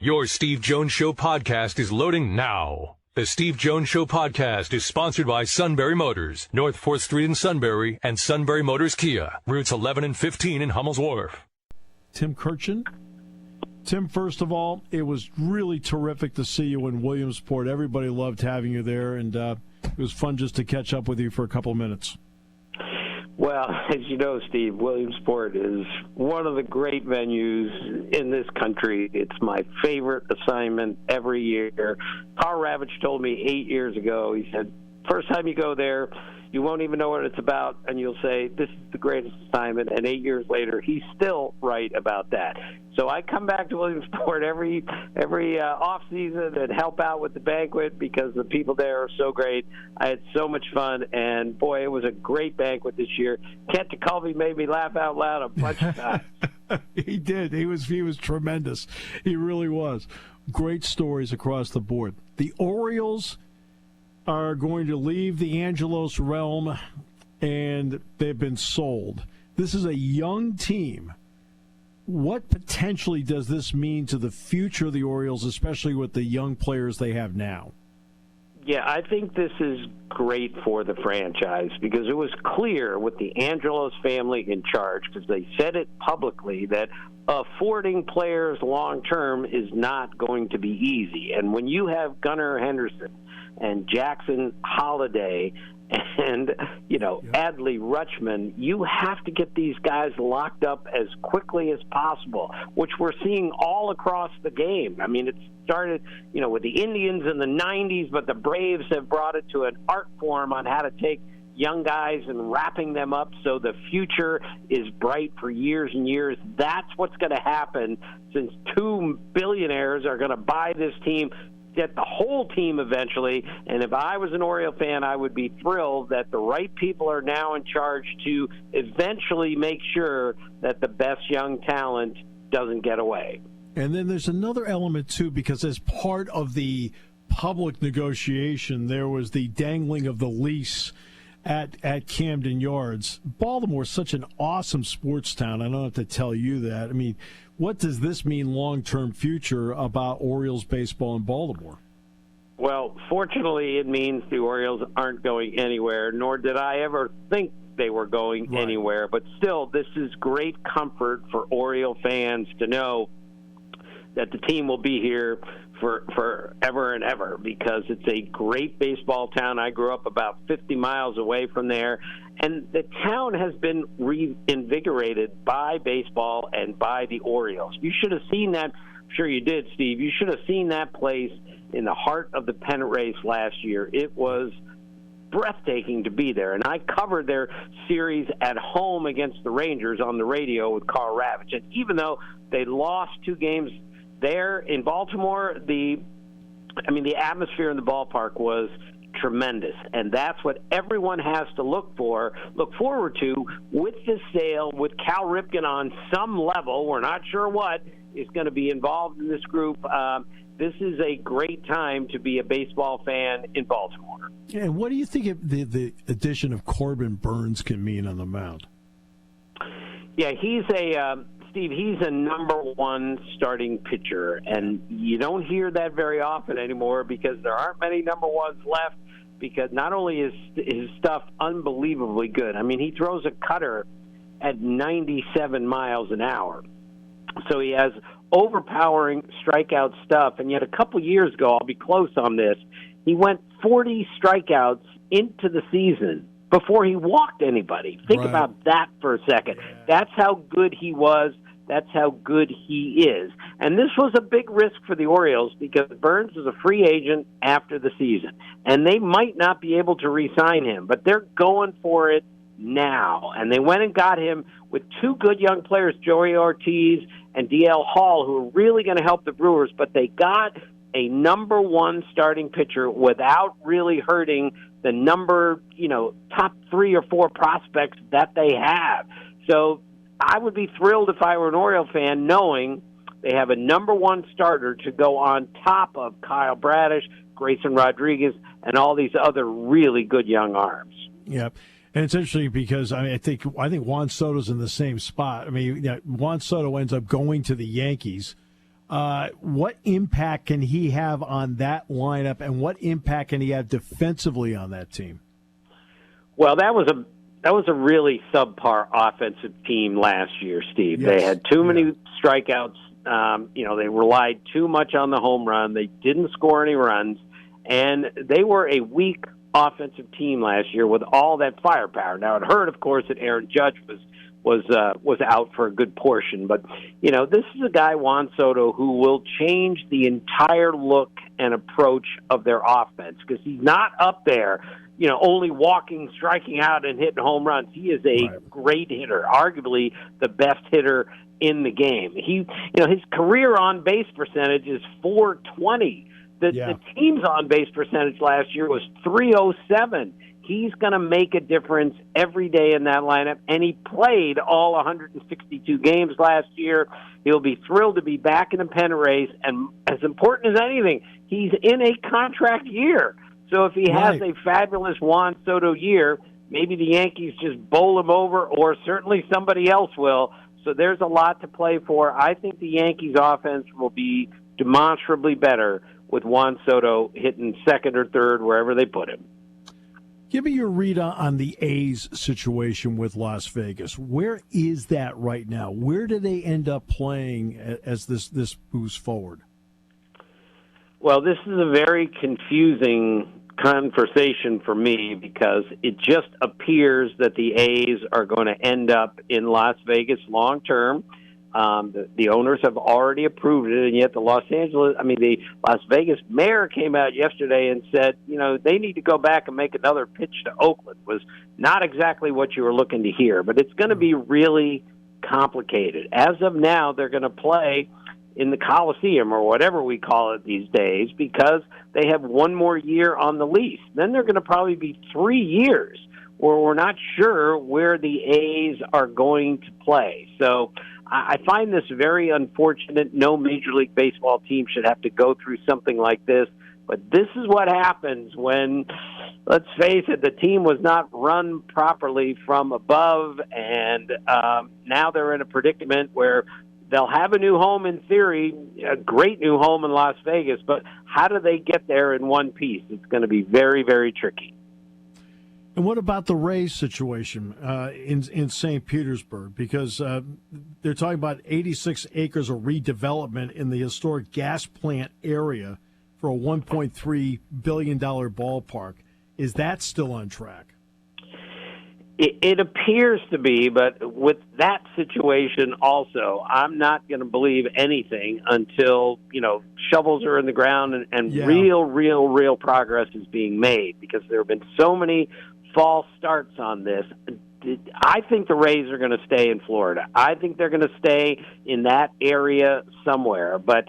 Your Steve Jones Show podcast is loading now. The Steve Jones Show podcast is sponsored by Sunbury Motors, North 4th Street in Sunbury, and Sunbury Motors Kia, routes 11 and 15 in Hummel's Wharf. Tim Kurkijan. Tim, first of all, it was really terrific to see you in Williamsport. Everybody loved having you there, and it was fun just to catch up with you for a couple of minutes. Well, as you know, Steve, Williamsport is one of the great venues in this country. It's my favorite assignment every year. Carl Ravitch told me 8 years ago, he said, first time you go there, you won't even know what it's about, and you'll say, this is the greatest assignment. And 8 years later, he's still right about that. So I come back to Williamsport every off season and help out with the banquet because the people there are so great. I had so much fun, and boy, it was a great banquet this year. Kent DeCulvey made me laugh out loud a bunch of times. He did. He was tremendous. He really was. Great stories across the board. The Orioles are going to leave the Angelos realm, and they've been sold. This is a young team. What potentially does this mean to the future of the Orioles, especially with the young players they have now? Yeah, I think this is great for the franchise because it was clear with the Angelos family in charge, because they said it publicly, that affording players long-term is not going to be easy. And when you have Gunnar Henderson and Jackson Holiday and, Adley Rutschman, you have to get these guys locked up as quickly as possible, which we're seeing all across the game. I mean, it started, with the Indians in the 90s, but the Braves have brought it to an art form on how to take young guys and wrapping them up so the future is bright for years and years. That's what's going to happen since two billionaires are going to buy this team, get the whole team eventually. And if I was an Oriole fan, I would be thrilled that the right people are now in charge to eventually make sure that the best young talent doesn't get away. And then there's another element, too, because as part of the public negotiation, there was the dangling of the lease at Camden Yards. Baltimore's such an awesome sports town. I don't have to tell you that. I mean, what does this mean long-term future about Orioles baseball in Baltimore? Well, fortunately, it means the Orioles aren't going anywhere, nor did I ever think they were going anywhere. But still, this is great comfort for Oriole fans to know that the team will be here for ever and ever because it's a great baseball town. I grew up about 50 miles away from there, and the town has been reinvigorated by baseball and by the Orioles. You should have seen that. I'm sure you did, Steve. You should have seen that place in the heart of the pennant race last year. It was breathtaking to be there, and I covered their series at home against the Rangers on the radio with Carl Ravitch. And even though they lost 2 games there in Baltimore, the atmosphere in the ballpark was tremendous, and that's what everyone has to look forward to with this sale, with Cal Ripken on some level. We're not sure what is going to be involved in this group. This is a great time to be a baseball fan in Baltimore. And what do you think the addition of Corbin Burnes can mean on the mound? Yeah, he's a number 1 starting pitcher, and you don't hear that very often anymore because there aren't many number 1s left, because not only is his stuff unbelievably good, I mean, he throws a cutter at 97 miles an hour. So he has overpowering strikeout stuff, and yet a couple years ago, I'll be close on this, he went 40 strikeouts into the season before he walked anybody. Think about that for a second. That's how good he was. That's how good he is. And this was a big risk for the Orioles because Burnes is a free agent after the season, and they might not be able to re-sign him, but they're going for it now. And they went and got him with 2 good young players, Joey Ortiz and DL Hall, who are really going to help the Brewers, but they got a number 1 starting pitcher without really hurting the top 3 or 4 prospects that they have. So I would be thrilled if I were an Oriole fan knowing they have a number 1 starter to go on top of Kyle Bradish, Grayson Rodriguez, and all these other really good young arms. Yeah. And it's interesting because I think Juan Soto's in the same spot. I mean, Juan Soto ends up going to the Yankees What impact can he have on that lineup, and what impact can he have defensively on that team? Well, that was a really subpar offensive team last year, Steve. Yes. They had too many strikeouts. They relied too much on the home run. They didn't score any runs, and they were a weak offensive team last year with all that firepower. Now, it hurt, of course, that Aaron Judge was out for a good portion, but this is a guy, Juan Soto, who will change the entire look and approach of their offense, because he's not up there only walking, striking out, and hitting home runs. He is a great hitter, arguably the best hitter in the game. His career on base percentage is .420. The team's on base percentage last year was .307. He's going to make a difference every day in that lineup, and he played all 162 games last year. He'll be thrilled to be back in the pennant race, and as important as anything, he's in a contract year. So if he has a fabulous Juan Soto year, maybe the Yankees just bowl him over, or certainly somebody else will. So there's a lot to play for. I think the Yankees' offense will be demonstrably better with Juan Soto hitting second or third wherever they put him. Give me your read on the A's situation with Las Vegas. Where is that right now? Where do they end up playing as this moves forward? Well, this is a very confusing conversation for me, because it just appears that the A's are going to end up in Las Vegas long term. The owners have already approved it, and yet the Las Vegas mayor came out yesterday and said, they need to go back and make another pitch to Oakland. Was not exactly what you were looking to hear, but it's going to be really complicated. As of now, they're going to play in the Coliseum, or whatever we call it these days, because they have one more year on the lease. Then they're going to probably be 3 years where we're not sure where the A's are going to play. So I find this very unfortunate. No Major League Baseball team should have to go through something like this. But this is what happens when, let's face it, the team was not run properly from above, and now they're in a predicament where they'll have a new home in theory, a great new home in Las Vegas, but how do they get there in one piece? It's going to be very, very tricky. And what about the Rays situation in St. Petersburg? Because they're talking about 86 acres of redevelopment in the historic gas plant area for a $1.3 billion ballpark. Is that still on track? It appears to be, but with that situation also, I'm not going to believe anything until, shovels are in the ground and real progress is being made, because there have been so many false starts on this. I think the Rays are going to stay in Florida. I think they're going to stay in that area somewhere, but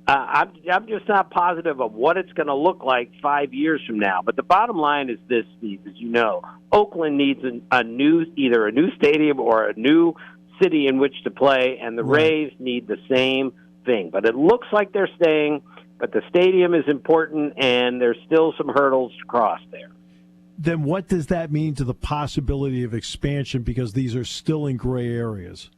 I'm just not positive of what it's going to look like 5 years from now. But the bottom line is this, Steve, as you know, Oakland needs either a new stadium or a new city in which to play, and the Rays need the same thing. But it looks like they're staying, but the stadium is important, and there's still some hurdles to cross there. Then what does that mean to the possibility of expansion, because these are still in gray areas?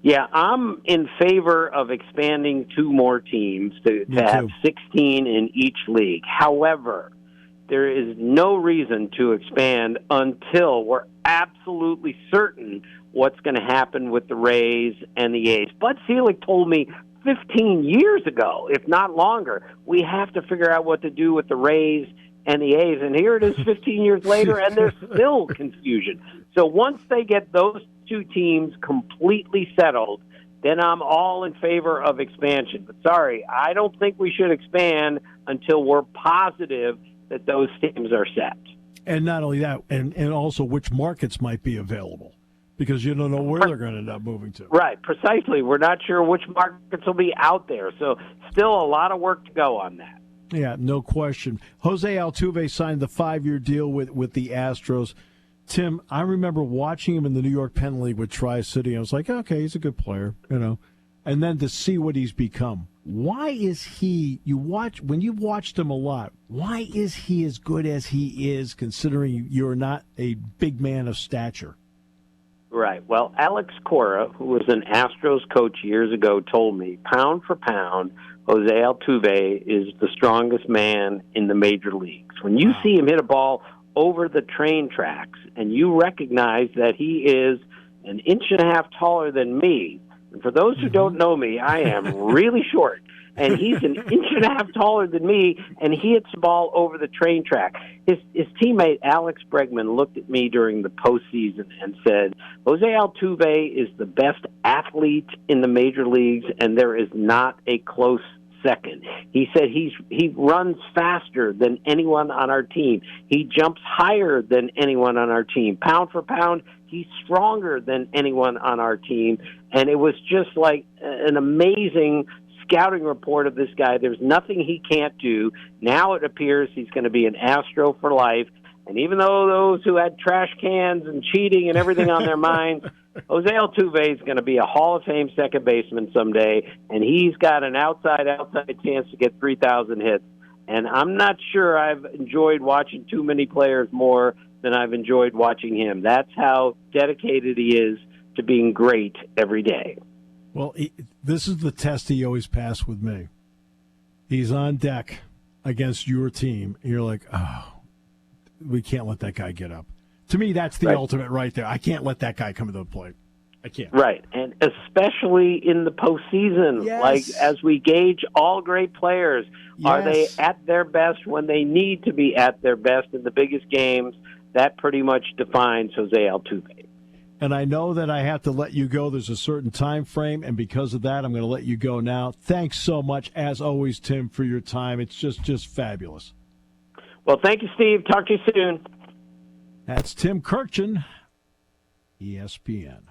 Yeah, I'm in favor of expanding 2 more teams to have 16 in each league. However, there is no reason to expand until we're absolutely certain what's going to happen with the Rays and the A's. Bud Selig told me 15 years ago, if not longer, we have to figure out what to do with the Rays and the A's. And here it is 15 years later, and there's still confusion. So once they get those 2 teams completely settled, then I'm all in favor of expansion. But sorry, I don't think we should expand until we're positive that those teams are set. And not only that, and also which markets might be available, because you don't know where they're going to end up moving to. Right, precisely. We're not sure which markets will be out there. So still a lot of work to go on that. Yeah, no question. Jose Altuve signed the 5-year deal with the Astros. Tim, I remember watching him in the New York Penn League with Tri-City. I was like, okay, he's a good player, And then to see what he's become. Why is when you've watched him a lot, why is he as good as he is, considering you're not a big man of stature? Right. Well, Alex Cora, who was an Astros coach years ago, told me, pound for pound, Jose Altuve is the strongest man in the major leagues. When you see him hit a ball over the train tracks and you recognize that he is an inch and a half taller than me, and for those who don't know me, I am really short. And he's an inch and a half taller than me, and he hits the ball over the train track. His teammate, Alex Bregman, looked at me during the postseason and said, Jose Altuve is the best athlete in the major leagues, and there is not a close second. He said he runs faster than anyone on our team. He jumps higher than anyone on our team. Pound for pound, he's stronger than anyone on our team. And it was just like an amazing scouting report of this guy. There's nothing he can't do. Now it appears he's going to be an Astro for life. And even though those who had trash cans and cheating and everything on their minds, Jose Altuve is going to be a Hall of Fame second baseman someday, and he's got an outside chance to get 3,000 hits. And I'm not sure I've enjoyed watching too many players more than I've enjoyed watching him. That's how dedicated he is to being great every day. Well, this is the test he always passed with me. He's on deck against your team, and you're like, oh, we can't let that guy get up. To me, that's the ultimate right there. I can't let that guy come to the plate. I can't. Right, and especially in the postseason, like as we gauge all great players, are they at their best when they need to be at their best in the biggest games? That pretty much defines Jose Altuve. And I know that I have to let you go. There's a certain time frame, and because of that, I'm going to let you go now. Thanks so much, as always, Tim, for your time. It's just fabulous. Well, thank you, Steve. Talk to you soon. That's Tim Kurkijan, ESPN.